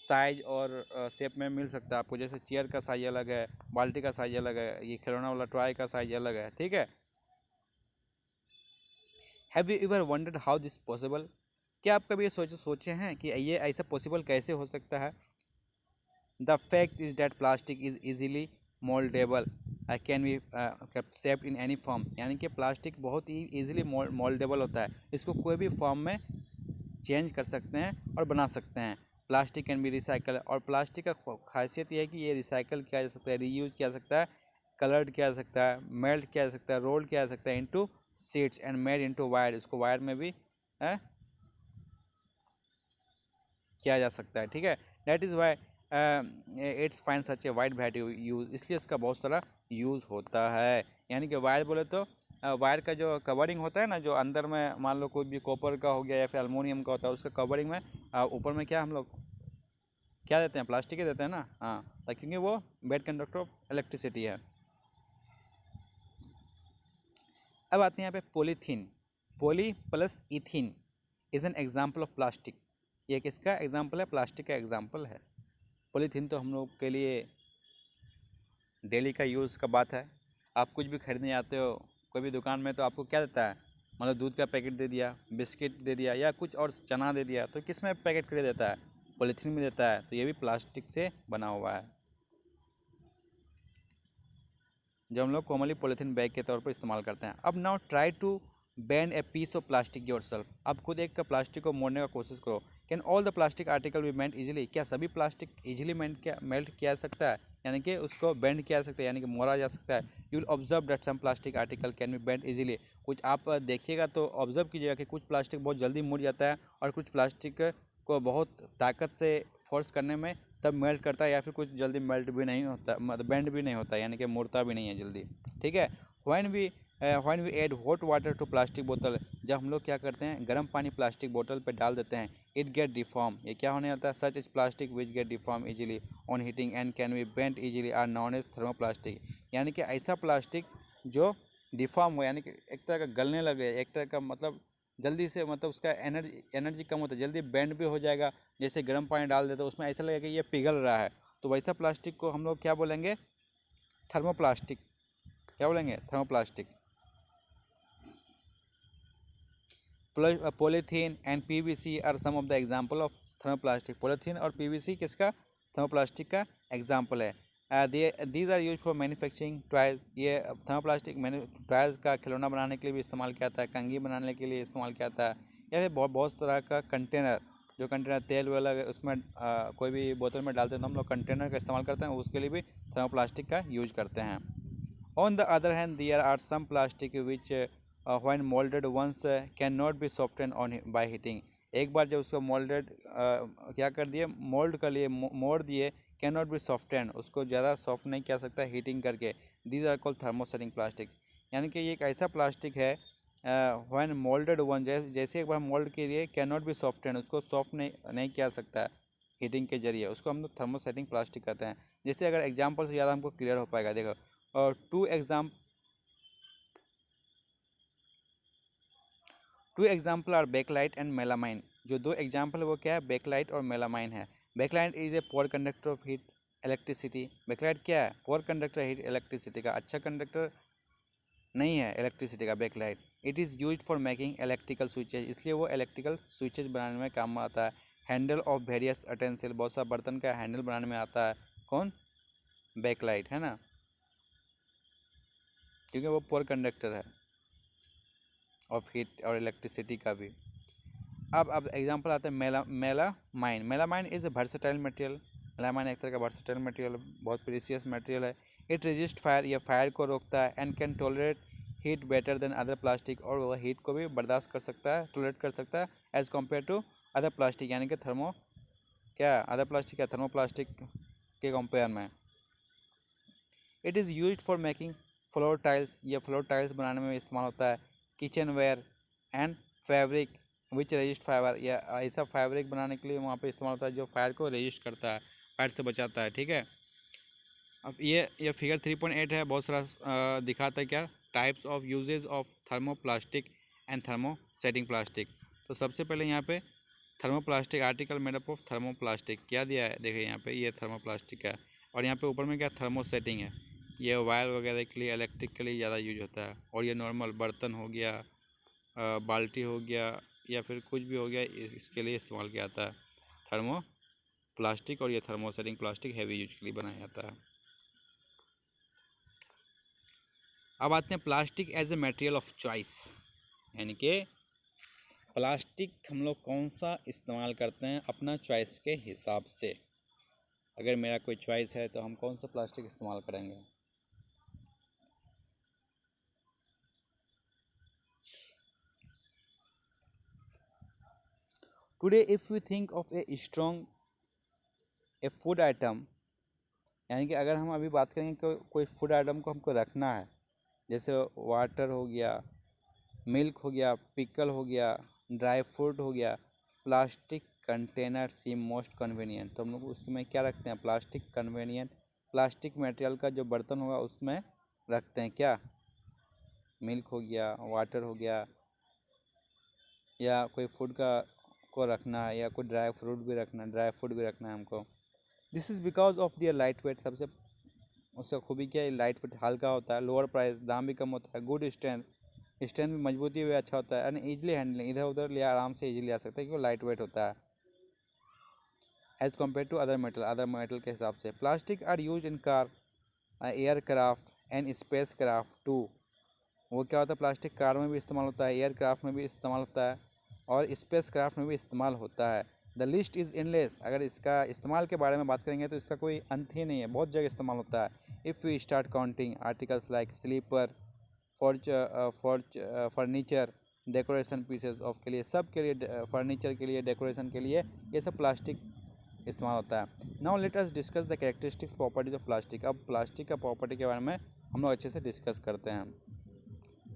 साइज और शेप में मिल सकता है आपको। जैसे चेयर का साइज अलग है, बाल्टी का साइज अलग है, ये खिलौना वाला टॉय का साइज अलग है, ठीक है। Have you ever wondered how this possible? क्या आप कभी ये सोचे हैं कि ये ऐसा पॉसिबल कैसे हो सकता है? The fact is that plastic is easily mouldable, can be shaped in any form. यानी कि प्लास्टिक बहुत ही ईजिली मोल्डेबल होता है, इसको कोई भी फॉर्म में चेंज कर सकते हैं और बना सकते हैं। प्लास्टिक कैन बी रिसाइकल, और प्लास्टिक का खासियत ये है कि ये रिसाइकल किया जा सकता है, रीयूज किया जा सकता है, कलर्ड किया जा सकता है, मेल्ट किया जा सकता है, रोल किया जा सकता है into sheets and made into wire. इसको वायर में भी किया जा सकता है, ठीक है। That is why it's fine such a wide variety use, इसलिए इसका बहुत सारा यूज़ होता है। यानी कि वायर बोले तो वायर का जो कवरिंग होता है ना, जो अंदर में मान लो कोई भी कॉपर का हो गया या फिर एल्युमिनियम का होता है, उसका कवरिंग में ऊपर में क्या हम लोग क्या देते हैं? प्लास्टिक ही देते हैं ना, हाँ, क्योंकि वो बेड कंडक्टर ऑफ इलेक्ट्रिसिटी है। अब आते हैं यहाँ पे polythene. Poly plus ethene is an example of plastic. ये किसका एग्जाम्पल है? प्लास्टिक का एग्जाम्पल है। पॉलीथीन तो हम लोग के लिए डेली का यूज़ का बात है। आप कुछ भी खरीदने जाते हो कोई भी दुकान में, तो आपको क्या देता है? मतलब दूध का पैकेट दे दिया, बिस्किट दे दिया, या कुछ और चना दे दिया, तो किस में पैकेट कर देता है? पॉलीथीन में देता है। तो ये भी प्लास्टिक से बना हुआ है, जो हम लोग कॉमनली पॉलीथीन बैग के तौर पर इस्तेमाल करते हैं। अब now try to bend a piece of plastic yourself. आप खुद एक प्लास्टिक को मोड़ने का कोशिश करो। Can all the plastic article be melt easily, क्या सभी प्लास्टिक इजीली मेल्ट किया जा सकता है, यानी कि उसको बेंड किया जा सकता है, यानी कि मोड़ा जा सकता है। You will observe that some plastic article can be bend easily. कुछ आप देखिएगा तो ऑब्जर्व कीजिएगा कि कुछ प्लास्टिक बहुत जल्दी मुड़ जाता है और कुछ प्लास्टिक को बहुत ताकत से फोर्स करने में तब मेल्ट करता है, या फिर कुछ जल्दी मेल्ट भी नहीं होता, मतलब बेंड भी नहीं होता, यानी कि मुड़ता भी नहीं है जल्दी। ठीक है। When we add hot water to plastic बोतल, जब हम लोग क्या करते हैं गर्म पानी प्लास्टिक बोतल पे डाल देते हैं, इट गेट डिफॉर्म, ये क्या होने लगता है, such is plastic which get deform easily on heating and can be bent easily are known as thermoplastic. यानी कि ऐसा प्लास्टिक जो डिफॉर्म हो, यानी कि एक तरह का गलने लगे, एक तरह का मतलब जल्दी से, मतलब उसका एनर्जी कम होता है, जल्दी बेंड भी हो जाएगा। जैसे गर्म पानी डाल देते तो उसमें ऐसा लगेगा कि ये पिघल रहा है, तो वैसा प्लास्टिक को हम लोग क्या बोलेंगे, थर्मोप्लास्टिक। क्या बोलेंगे, thermoplastic. Polythene and PVC are some of the example of thermoplastic. Polythene और पीवीसी किसका, थर्मोप्लास्टिक का एग्जांपल है। These are use for manufacturing toys, ये थर्मोप्लास्टिक टॉयज का खिलौना बनाने के लिए भी इस्तेमाल किया जाता है, कंघी बनाने के लिए इस्तेमाल किया जाता है, या फिर बहुत तरह का कंटेनर, जो कंटेनर तेल वेल उसमें कोई भी बोतल में डालते हैं तो हम लोग कंटेनर का इस्तेमाल करते हैं, उसके लिए भी थर्मोप्लास्टिक का यूज करते हैं। On the other hand, there are some plastic which when molded once cannot be softened on by heating। एक बार जब उसको मोल्डेड क्या कर दिए, मोल्ड कर लिए, मोड़ दिए, कैन नॉट बी सॉफ्टेंड, उसको ज़्यादा सॉफ्ट नहीं किया सकता हीटिंग करके। These are called thermosetting plastic. यानी कि ये एक ऐसा प्लास्टिक है व्हेन मोल्डेड वन, जैसे एक बार मोल्ड के लिए कैन नॉट बी सॉफ्टेंड, उसको सॉफ्ट नहीं किया सकता है हीटिंग के जरिए, उसको हम लोग थर्मोसेटिंग प्लास्टिक कहते हैं। जैसे अगर एग्जाम्पल से ज़्यादा हमको क्लियर हो पाएगा, देखो और two example are bakelite and melamine. जो दो एग्जाम्पल है वो क्या है, बैकलाइट और मेलामाइन है। Bakelite is a poor conductor of heat electricity. Bakelite क्या है, पोअर कंडक्टर हीट इलेक्ट्रिसिटी का, अच्छा कंडक्टर नहीं है इलेक्ट्रिसिटी का bakelite. It is use for making electrical switches, इसलिए वो इलेक्ट्रिकल स्विचेज बनाने में काम आता है। हैंडल ऑफ वेरियस अटेंसिल, बहुत सा बर्तन का हैंडल बनाने में आता है, कौन, बैकलाइट, है ना, क्योंकि वो पोअर कंडक्टर है ऑफ हीट और इलेक्ट्रिसिटी का भी। अब एग्जांपल आता है melamine. Melamine is a versatile material. Melamine एक तरह का वर्सेटाइल मटेरियल, बहुत प्रीसियस मटेरियल है। इट रेजिस्ट फायर, यह फायर को रोकता है। And can tolerate heat better than other plastic, और वह हीट को भी बर्दाश्त कर सकता है, टॉलरेट कर सकता है as compare to other plastic, यानी कि अदर प्लास्टिक या थर्मोप्लास्टिक के कंपेयर में। It is use for making floor tiles, यह फ्लोर टाइल्स बनाने में इस्तेमाल होता है। Kitchenware and fabric which resist fire, या ऐसा फैब्रिक बनाने के लिए वहाँ पे इस्तेमाल होता है जो फायर को रेजिस्ट करता है, फायर से बचाता है। ठीक है। अब ये फिगर 3.8 है, बहुत सारा दिखाता है क्या, types of usages of thermoplastic and thermosetting plastic. तो सबसे पहले यहाँ पे thermoplastic article made up of thermoplastic क्या दिया है, देखिए यहाँ पे ये थर्मोप्लास्टिक है, और यहाँ पे ऊपर में क्या थर्मोसेटिंग है, ये वायर वगैरह के लिए, इलेक्ट्रिक के लिए ज़्यादा यूज होता है। और ये नॉर्मल बर्तन हो गया, बाल्टी हो गया, या फिर कुछ भी हो गया, इसके लिए इस्तेमाल किया जाता है थर्मोप्लास्टिक। और ये थर्मोसेटिंग प्लास्टिक हैवी यूज के लिए बनाया जाता है। अब आते हैं plastic as a material of choice, यानी कि प्लास्टिक हम लोग कौन सा इस्तेमाल करते हैं अपना चॉइस के हिसाब से। अगर मेरा कोई चॉइस है तो हम कौन सा प्लास्टिक इस्तेमाल करेंगे। Today if we think of a strong a food item, यानी कि अगर हम अभी बात करेंगे कि कोई फूड आइटम को हमको रखना है, जैसे वाटर हो गया, मिल्क हो गया, पिकल हो गया, ड्राई फ्रूट हो गया, प्लास्टिक कंटेनर सीम मोस्ट कन्वीनियंट। तो हम लोग उसमें क्या रखते हैं, प्लास्टिक कन्वीनियंट, प्लास्टिक मटेरियल का जो बर्तन होगा उसमें रखते हैं क्या, मिल्क हो गया, वाटर हो गया, या कोई फूड को रखना है, या कोई ड्राई फ्रूट भी रखना है हमको। This is because of their light weight, सबसे उसका खूबी क्या है, लाइट वेट, हल्का होता है, लोअर प्राइस, दाम भी कम होता है, गुड स्ट्रेंथ भी, मजबूती भी अच्छा होता है, एंड ईजिली हैंडलिंग, इधर उधर लिया आराम से ईजिली आ सकता है क्योंकि लाइट वेट होता है as compare to other metal के हिसाब से। Plastic are use in car, aircraft and spacecraft too, वो क्या होता है, प्लास्टिक कार में भी इस्तेमाल होता है, एयरक्राफ्ट में भी इस्तेमाल होता है और स्पेस क्राफ्ट में भी इस्तेमाल होता है। The list is endless. अगर इसका इस्तेमाल के बारे में बात करेंगे तो इसका कोई अंत ही नहीं है, बहुत जगह इस्तेमाल होता है। If we start counting articles like slipper, furniture, decoration pieces of के लिए, सब के लिए, फर्नीचर के लिए, डेकोरेशन के लिए ये सब प्लास्टिक इस्तेमाल होता है। Now let us discuss the characteristics properties of plastic. अब प्लास्टिक का प्रॉपर्टी के बारे में हम लोग अच्छे से डिस्कस करते हैं।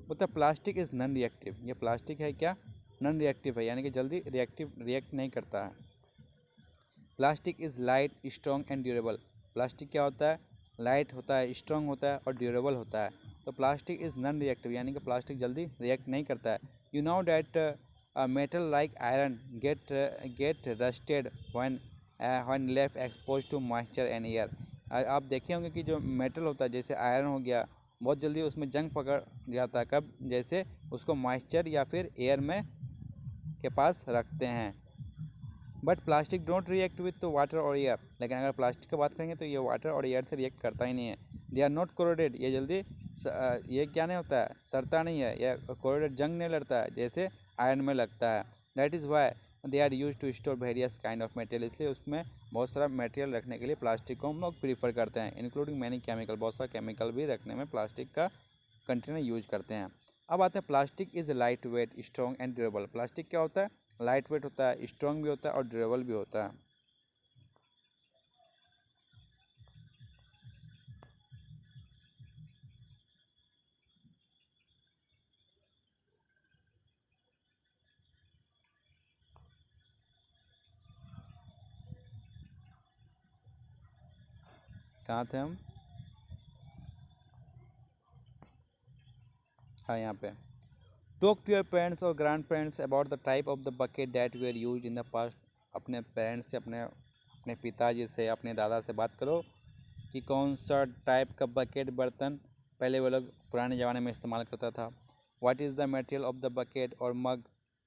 बोलते हैं प्लास्टिक इज़ नॉन रिएक्टिव। ये प्लास्टिक है क्या, नॉन रिएक्टिव है, यानी कि जल्दी रिएक्ट नहीं करता है। Plastic is light, strong and durable. Plastic क्या होता है, लाइट होता है, स्ट्रॉन्ग होता है और ड्यूरेबल होता है। तो प्लास्टिक इज़ नॉन रिएक्टिव, यानी कि प्लास्टिक जल्दी रिएक्ट नहीं करता है। You know that metal like iron get rusted when left expose to moisture and air. आप देखे होंगे कि जो मेटल होता है जैसे आयरन हो गया, बहुत जल्दी उसमें जंग पकड़ जाता है। कब, जैसे उसको मॉइस्चर या फिर एयर में के पास रखते हैं। But plastic don't react with water और एयर। लेकिन अगर प्लास्टिक की बात करेंगे तो ये वाटर और एयर से रिएक्ट करता ही नहीं है। They are not corroded. ये जल्दी ये क्या नहीं होता है, सड़ता नहीं है, या कोरोडेड जंग नहीं लड़ता है जैसे आयरन में लगता है। That is why they are use to store various kind of material. इसलिए उसमें बहुत सारा मटेरियल रखने के लिए प्लास्टिक को हम लोग प्रीफर करते हैं, इंक्लूडिंग मैनी केमिकल। बहुत सारा केमिकल भी रखने में प्लास्टिक का कंटेनर यूज करते हैं। अब आते हैं plastic is light weight, strong and durable. Plastic क्या होता है, लाइट वेट होता है, स्ट्रॉन्ग भी होता है और ड्यूरेबल भी होता है। कहाँ थे हम, हाँ यहाँ पे। टॉक टू योर पेरेंट्स और grandparents about the type of the bucket that were use in the past. अपने पेरेंट्स से, अपने अपने पिताजी से, अपने दादा से बात करो कि कौन सा टाइप का बकेट, बर्तन पहले वो लोग पुराने ज़माने में इस्तेमाल करता था। What is the material of the bucket और मग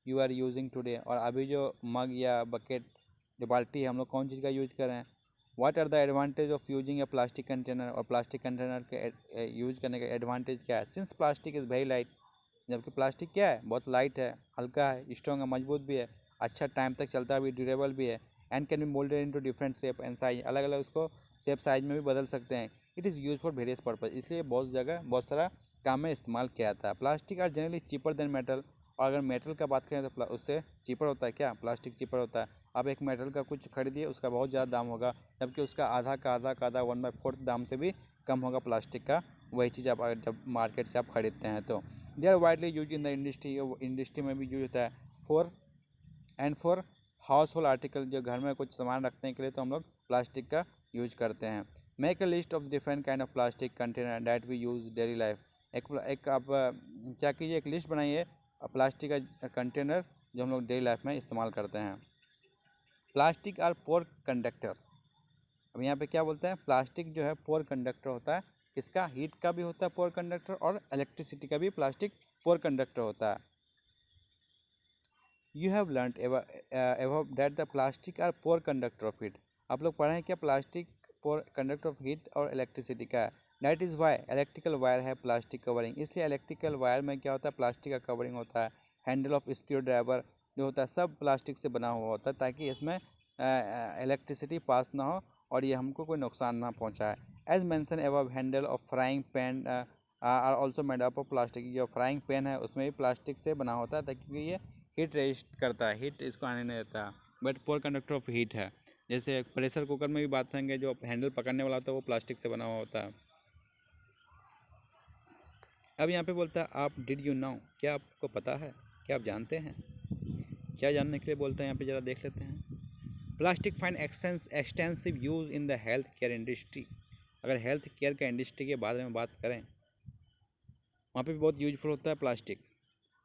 यू आर यूजिंग टुडे। और अभी जो मग या बकेट, जो बाल्टी है, हम लोग कौन चीज़ का यूज कर रहे हैं। What are the advantage of using a plastic container. और प्लास्टिक कंटेनर के यूज करने का एडवांटेज क्या है। Since plastic is very light. जबकि प्लास्टिक क्या है, बहुत लाइट है, हल्का है, स्ट्रॉन्ग है, मजबूत भी है, अच्छा टाइम तक चलता है, भी ड्यूरेबल भी है। And can be moulded into different shape and size. अलग अलग उसको शेप साइज में भी बदल सकते हैं। It is use for various purpose. इसलिए बहुत जगह बहुत सारा काम में इस्तेमाल किया जाता है। Plastic are generally cheaper than metal. और अगर मेटल का बात करें तो उससे चीपर होता है क्या, प्लास्टिक चीपर होता है। आप एक मेटल का कुछ खरीदिए, उसका बहुत ज़्यादा दाम होगा, जबकि उसका आधा का आधा 1/4 दाम से भी कम होगा प्लास्टिक का। वही चीज़ आप जब मार्केट से आप खरीदते हैं तो। They are widely use in the industry. Industry में भी यूज होता है। फॉर हाउस होल्ड आर्टिकल, जो घर में कुछ सामान रखने के लिए तो हम लोग प्लास्टिक का यूज करते हैं। Make a list of different kind of plastic container that we use daily life. एक आप क्या कीजिए, एक लिस्ट बनाइए प्लास्टिक का कंटेनर जो हम लोग डेली लाइफ में इस्तेमाल करते हैं। Plastic are poor conductor. अब यहाँ पे क्या बोलते हैं, प्लास्टिक जो है पोर कंडक्टर होता है। इसका हीट का भी होता है पोर कंडक्टर, और इलेक्ट्रिसिटी का भी प्लास्टिक पोर कंडक्टर होता है। You have learn about that the plastic are poor conductor of heat. आप लोग पढ़े हैं क्या, plastic poor conductor of heat और इलेक्ट्रिसिटी का। That is why electrical wire है प्लास्टिक कवरिंग। इसलिए इलेक्ट्रिकल वायर में क्या होता है, प्लास्टिक का कवरिंग होता है। हैंडल ऑफ स्क्रू ड्राइवर जो होता है सब प्लास्टिक से बना हुआ होता है, ताकि इसमें इलेक्ट्रिसिटी पास ना हो और ये हमको कोई नुकसान ना पहुंचाए। As mention above, handle of frying pan are also made up of plastic. जो फ्राइंग पैन है उसमें भी प्लास्टिक से बना होता है, ताकि ये हीट रेजिस्ट करता है, हीट इसको आने नहीं देता। But poor conductor of heat है। जैसे प्रेशर कुकर में भी बात करेंगे, जो हैंडल पकड़ने वाला होता है वो प्लास्टिक से बना हुआ होता है। अब यहाँ पे बोलता है आप डिड यू नो, क्या आपको पता है, क्या आप जानते हैं। क्या जानने के लिए बोलते हैं यहाँ पे ज़रा देख लेते हैं। Plastic find extensive use in the health care industry. अगर हेल्थ केयर का इंडस्ट्री के बारे में बात करें, वहाँ पे भी बहुत यूजफुल होता है प्लास्टिक।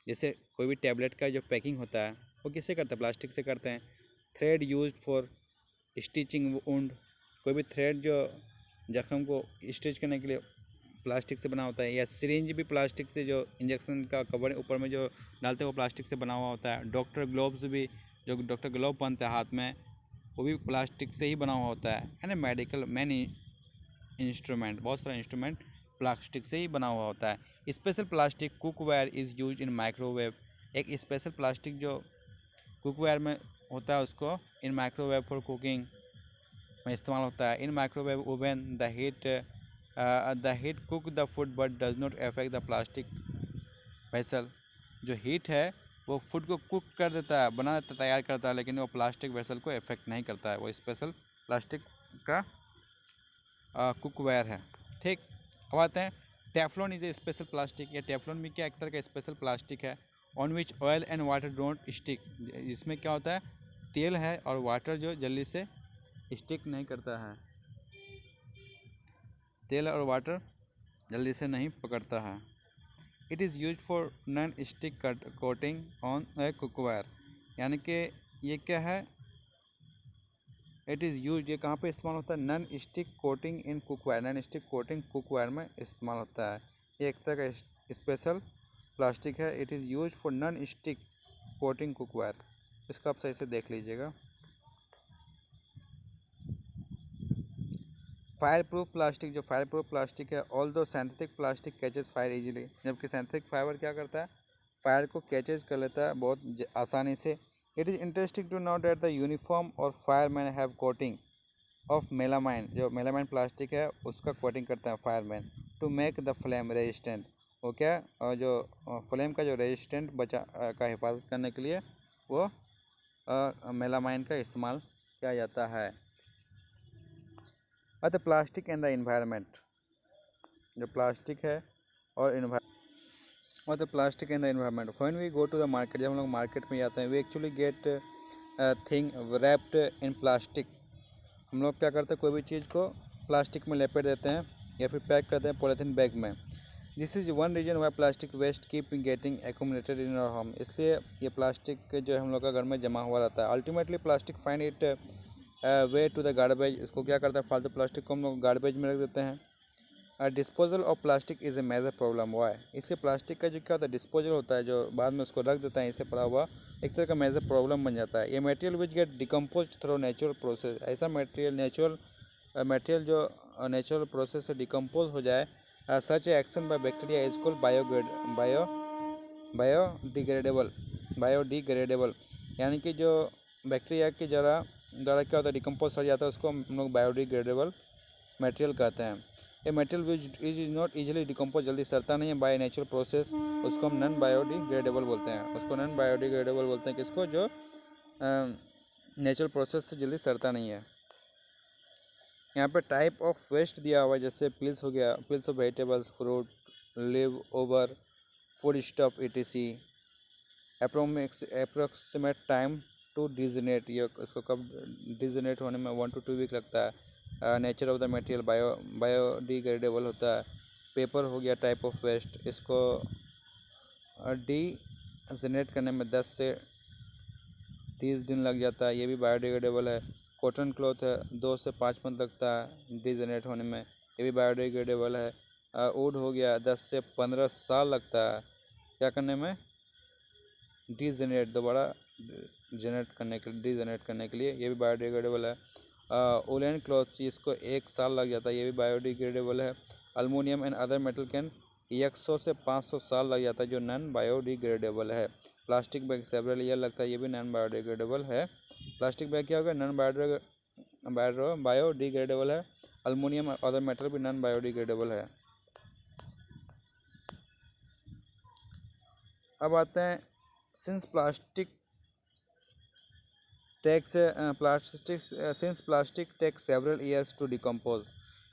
जैसे कोई भी टैबलेट का जो पैकिंग होता है वो किससे करते हैं, प्लास्टिक से करते हैं। Thread use for stitching wound. कोई भी थ्रेड जो जख्म को स्टिच करने के लिए प्लास्टिक से बना होता है। या सिरिंज भी प्लास्टिक से, जो इंजेक्शन का कवर ऊपर में जो डालते हैं वो प्लास्टिक से बना हुआ होता है। डॉक्टर ग्लोव्स भी, जो डॉक्टर ग्लोव पहनते हैं हाथ में, वो भी प्लास्टिक से ही बना हुआ होता है। एंड मेडिकल मैनी इंस्ट्रूमेंट, बहुत सारे इंस्ट्रूमेंट प्लास्टिक से ही बना हुआ होता है। Special plastic cookware is use in microwave. एक स्पेशल प्लास्टिक जो कुकवेयर में होता है उसको इन माइक्रोवेव फॉर कुकिंग में इस्तेमाल होता है। In microwave oven the heat cook the food but does not affect the plastic vessel. जो हीट है वो फूड को कुक कर देता है, बना देता, तैयार करता है, लेकिन वो प्लास्टिक वेसल को इफेक्ट नहीं करता है। वो स्पेशल प्लास्टिक का कुकवेयर है। ठीक, अब आते हैं Teflon is a special plastic. या टेफ्लॉन भी क्या एक तरह का स्पेशल प्लास्टिक है on which oil and water don't stick. इसमें क्या होता है, तेल है और वाटर जो जल्दी से स्टिक नहीं करता है, तेल और वाटर जल्दी से नहीं पकड़ता है। It is use for non stick coating on A cookware. यानी कि ये क्या है, इट इज़ यूज, ये कहाँ पे इस्तेमाल होता है, non stick coating in cookware. Non stick coating cookware में इस्तेमाल होता है। ये एक तरह का स्पेशल प्लास्टिक है। It is use for non stick coating cookware. इसको आप सही से देख लीजिएगा। फायर प्रूफ प्लास्टिक, जो फायर प्रूफ प्लास्टिक है, although synthetic plastic catches fire easily. जबकि सिंथेटिक फाइबर क्या करता है, फायर को कैचेज कर लेता है बहुत आसानी से। It is interesting to note that the uniform और fireman have coating of melamine. जो मेलामाइन प्लास्टिक है उसका कोटिंग करता है fireman to make the flame resistant. वो क्या, जो फ्लेम का जो रेजिस्टेंट बचा का हिफाजत करने के लिए वो मेलामाइन का इस्तेमाल किया जाता है। The plastic and the environment, जो प्लास्टिक है और the plastic and the environment. When we go to the market, जब हम लोग मार्केट में जाते हैं, we actually get thing wrapped in plastic. हम लोग क्या करते हैं, कोई भी चीज़ को प्लास्टिक में लपेट देते हैं या फिर पैक करते हैं पॉलीथीन बैग में। This is one reason why plastic waste keep getting accumulated in our home. इसलिए ये प्लास्टिक जो है हम लोग का घर में जमा हुआ रहता है। Ultimately plastic find it way to the garbage. इसको क्या करता है, फालतू प्लास्टिक को हम लोग गार्बेज में रख देते हैं। Disposal of plastic is a major problem why. इसलिए प्लास्टिक का जो क्या होता है, डिस्पोजल होता है, जो बाद में उसको रख देता है इसे पड़ा हुआ, एक तरह का मेजर प्रॉब्लम बन जाता है। ये material which get decompose through natural process. ऐसा मटेरियल जो नेचुरल प्रोसेस से डिकम्पोज हो जाए, such action by bacteria is called biodegradable. यानी कि जो बैक्टीरिया के द्वारा क्या होता है, डिकम्पोज हो जाता है, उसको हम लोग बायोडिग्रेडेबल मटेरियल कहते हैं। ये material which is not easily decompose, जल्दी सड़ता नहीं है, बाय नेचुरल प्रोसेस, उसको हम नॉन बायोडिग्रेडेबल बोलते हैं। किसको, जो नेचुरल प्रोसेस से जल्दी सड़ता नहीं है। यहाँ पे टाइप ऑफ वेस्ट दिया हुआ है, जैसे पिल्स हो गया, पिल्स ऑफ वेजिटेबल्स, फ्रूट, लिव ओवर, food stuff etc। Approximate time to degenerate, ये उसको कब डिजनेट होने में 1 to 2 वीक लगता है। Nature of the material biodegradable होता है। पेपर हो गया टाइप ऑफ वेस्ट, इसको डिजनेट करने में 10 से 30 दिन लग जाता है, ये भी बायोडिग्रेडेबल है। कॉटन क्लॉथ है, 2 से 5 मंथ लगता है डिजनेट होने में, ये भी बायोडिग्रेडेबल है। वुड हो गया, 10 से 15 साल लगता है क्या करने में, डिजनेट, दोबारा डिजनेट करने के लिए, ये भी बायोडिग्रेडेबल है। वुलन क्लॉथ, इसको 1 साल लग जाता है, ये भी बायोडिग्रेडेबल है। Aluminium and other metal can 100 से 500 साल लग जाता है, जो नॉन बायोडिग्रेडेबल है। प्लास्टिक बैग सेवरल ईयर लगता है, ये भी नॉन बायोडिग्रेडेबल है। प्लास्टिक बैग क्या होगा, नॉन बायोडिग्रेडेबल है। अल्मोनियम और अदर मेटल भी नॉन बायोडिग्रेडेबल है। अब आते हैं, since plastic takes several years to decompose,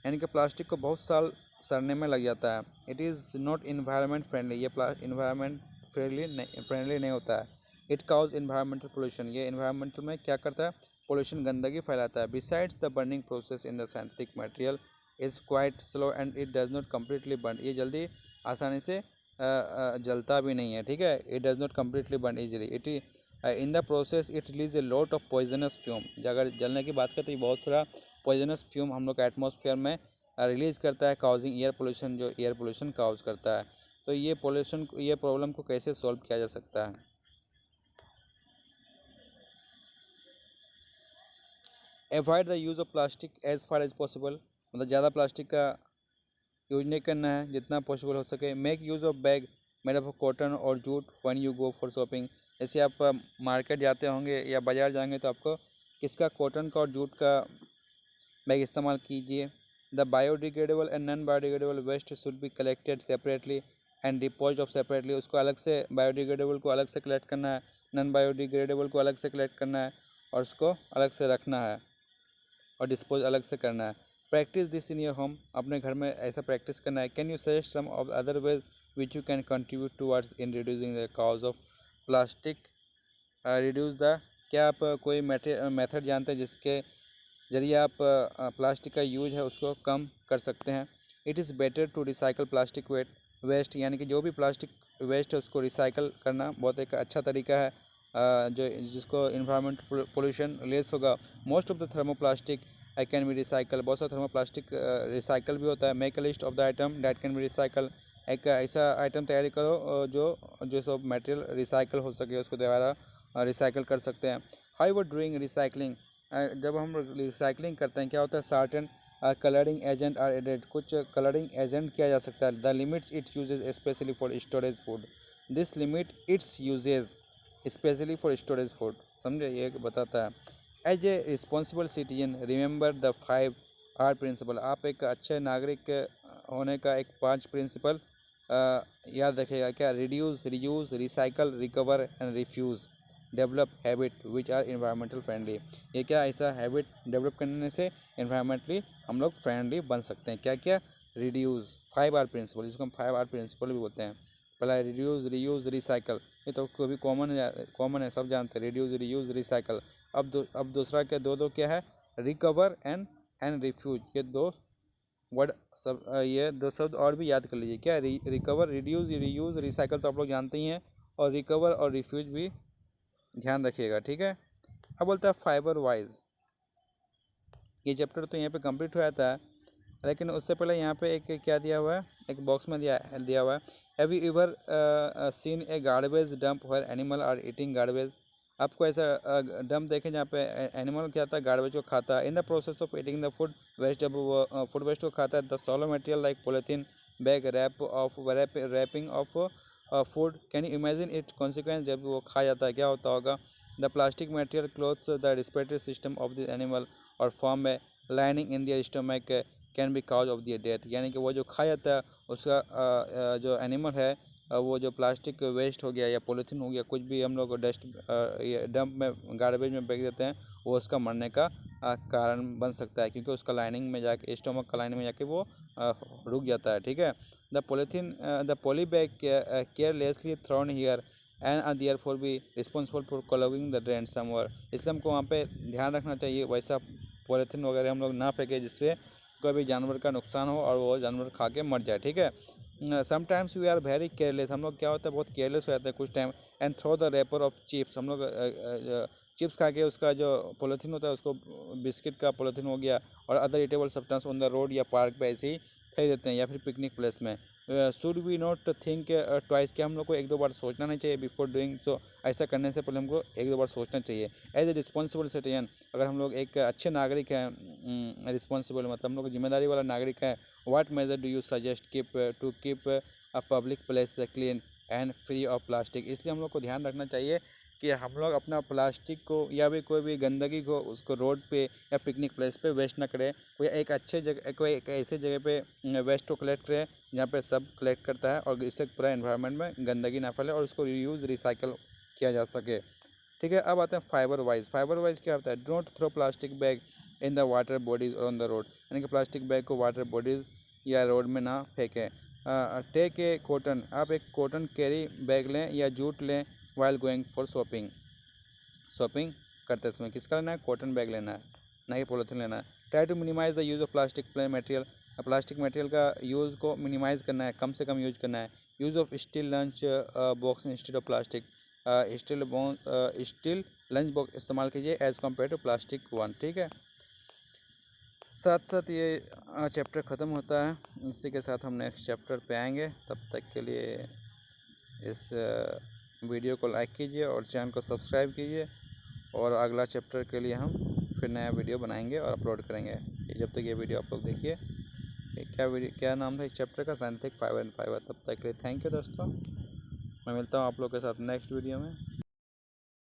यानी कि प्लास्टिक को बहुत साल सड़ने में लग जाता है। It is not environment friendly, ये इन्वायरमेंट फ्रेंडली नहीं होता है। इट काउज इन्वायरमेंटल पोल्यूशन, ये इन्वायरमेंटल में क्या करता है, पोल्यूशन, गंदगी फैलाता है। Besides the burning process in the synthetic material is quite slow and it does not completely burn, ये जल्दी आसानी से जलता भी नहीं है। ठीक है, it does not completely burn easily. It in the process it release a lot of poisonous fume. अगर जलने की बात करें तो ये बहुत सारा पॉइजनस फ्यूम हम लोग का एटमॉस्फेयर में रिलीज करता है, काउजिंग एयर पोल्यूशन, जो एयर पोल्यूशन काउज करता है। तो ये प्रॉब्लम को कैसे सॉल्व किया जा सकता है। Avoid the use of plastic as far as possible, मतलब ज़्यादा प्लास्टिक का यूज नहीं करना है जितना पॉसिबल हो सके। Make use of bag made of cotton और jute when you go for shopping. जैसे आप मार्केट जाते होंगे या बाज़ार जाएंगे तो आपको किसका, कॉटन का और जूट का बैग इस्तेमाल कीजिए। The biodegradable and non biodegradable waste should be collected separately and dispose of separately. उसको अलग से, बायोडिग्रेडेबल को अलग से कलेक्ट करना है, नॉन बायोडिग्रेडेबल को अलग से कलेक्ट करना है और उसको अलग से रखना है और डिस्पोज अलग से करना है। Practice this in your home, अपने घर में ऐसा प्रैक्टिस करना है। Can you suggest some of other ways which you can contribute towards in reducing the cause of plastic reduce the, क्या आप कोई मेथड जानते हैं जिसके जरिए आप प्लास्टिक का यूज है उसको कम कर सकते हैं। It is better to recycle plastic waste, यानी कि जो भी प्लास्टिक वेस्ट है उसको रिसाइकल करना बहुत एक अच्छा तरीका है जो जिसको इन्वायरमेंट पोल्यूशन लेस होगा। Most of the thermoplastic I can be recycle, बहुत सारा थर्मोप्लास्टिक रिसाइकल भी होता है। Make a list of the item that can be recycle, एक ऐसा आइटम तैयारी करो जो जो सब मटेरियल रिसाइकल हो सके उसको दोबारा रिसाइकल कर सकते हैं। हाउ वर डूइंग रिसाइकलिंग, जब हम रिसाइकलिंग करते हैं क्या होता है, certain colouring agent are added, कुछ कलरिंग एजेंट किया जा सकता है। The limits its usages specially for storage food, this limit its usages specially for storage food, समझे, ये बताता है। As a responsible citizen remember the 5R principle, आप एक अच्छे नागरिक होने का एक 5 प्रिंसिपल याद रखिएगा। क्या, reduce, reuse, recycle, recover and refuse, develop habit which are environmental friendly. ये क्या, ऐसा हैबिट डेवलप करने से इन्वायरमेंटली हम लोग फ्रेंडली बन सकते हैं। क्या क्या, रिड्यूस, 5R प्रिंसिपल, जिसको हम 5R प्रिंसिपल भी बोलते हैं। पहला है रिड्यूस, रियूज़, रिसाइकल, ये तो कभी कॉमन है, सब जानते हैं, रिड्यूस, रियूज़, रिसाइकल। अब दूसरा क्या, दो क्या है, रिकवर एंड रिफ्यूज, ये दो वर्ड सब ये दो शब्द और भी याद कर लीजिए। क्या, रिकवर, रिड्यूस, रियूज़, रिसाइकल तो आप लोग जानते ही हैं, और रिकवर और रिफ्यूज भी ध्यान रखिएगा, ठीक है। अब बोलता है फाइबर वाइज, ये चैप्टर तो यहाँ पे कंप्लीट हो जाता है, लेकिन उससे पहले यहाँ पे एक क्या दिया हुआ है, एक बॉक्स में दिया हुआ है। Have you ever seen a garbage dump where animal are eating garbage, आपको ऐसा डंप देखें जहाँ पे एनिमल क्या आता है, गार्बेज को खाता है। In the process of eating the food waste, जब वो फूड वेस्ट को खाता है, the solid material like polythene bag wrapping of food, can you imagine its consequence, जब वो खा जाता है क्या होता होगा। The plastic material clothes the respiratory system of the animal और form a lining in their stomach can be cause of their death, यानी कि वो जो खा जाता है उसका जो एनिमल है वो जो प्लास्टिक वेस्ट हो गया या पॉलीथीन हो गया, कुछ भी हम लोग डस्ट ये डंप में, गार्बेज में फेंक देते हैं, वो उसका मरने का कारण बन सकता है, क्योंकि उसका लाइनिंग में जाके, स्टमक का लाइनिंग में जाके वो रुक जाता है, ठीक है। The poly bag carelessly thrown here and are there for be responsible for clogging the drain somewhere, इसलिए हमको वहाँ पे ध्यान रखना चाहिए वैसा पॉलीथीन वगैरह हम लोग ना फेंके जिससे कोई भी जानवर का नुकसान हो और वो जानवर खा के मर जाए, ठीक है। Sometimes we are very careless, हम लोग क्या होता है बहुत केयरलेस हो जाते हैं कुछ time, and throw the wrapper of chips, हम लोग चिप्स खा के उसका जो पॉलीथीन होता है उसको, बिस्किट का पॉलीथीन हो गया और other eatable substance on the road या पार्क पे ऐसे ही फेंक देते हैं, या फिर पिकनिक प्लेस में। Should we not think twice, क्या हम लोग को एक दो बार सोचना नहीं चाहिए बिफोर डूइंग सो, ऐसा करने से पहले हमको एक दो बार सोचना चाहिए। एज ए रिस्पॉन्सिबल सिटीजन, अगर हम लोग एक अच्छे नागरिक हैं, रिस्पॉन्सिबल मतलब हम लोग जिम्मेदारी वाला नागरिक है, what measure do you suggest to keep a public place clean and free of plastic, इसलिए हम लोग को ध्यान रखना चाहिए कि हम लोग अपना प्लास्टिक को या भी कोई भी गंदगी को उसको रोड पे या पिकनिक प्लेस पे वेस्ट ना करें, कोई एक अच्छे जगह, कोई एक ऐसे जगह पे वेस्ट को कलेक्ट करें जहाँ पे सब कलेक्ट करता है और इससे पूरा एनवायरनमेंट में गंदगी ना फैले और उसको रीयूज़, रिसाइकल किया जा सके, ठीक है। अब आते हैं फाइबर वाइज। फाइबर वाइज क्या होता है, don't throw plastic bag in the water bodies on the road, यानी कि प्लास्टिक बैग को वाटर बॉडीज या रोड में ना फेंकें। टेक ए कॉटन, आप एक कॉटन कैरी बैग लें या जूट लें वाइल गोइंग फॉर शॉपिंग करते समय, किसका लेना है, कॉटन बैग लेना है, ना कि पॉलीथीन लेना है। Try to minimise the use of plastic material, plastic material का यूज़ को मिनिमाइज़ करना है, कम से कम यूज करना है। Use of steel lunch box instead of plastic, steel lunch box इस्तेमाल कीजिए as compare to plastic one, ठीक है। साथ साथ ये चैप्टर ख़त्म होता है, इसी के साथ हम नेक्स्ट चैप्टर पे आएंगे। तब तक के लिए इस वीडियो को लाइक कीजिए और चैनल को सब्सक्राइब कीजिए, और अगला चैप्टर के लिए हम फिर नया वीडियो बनाएंगे और अपलोड करेंगे। जब तक ये वीडियो आप लोग देखिए, क्या नाम था इस चैप्टर का? Synthetic fibre and fibre. तब तक के लिए थैंक यू दोस्तों, मैं मिलता हूँ आप लोग के साथ नेक्स्ट वीडियो में।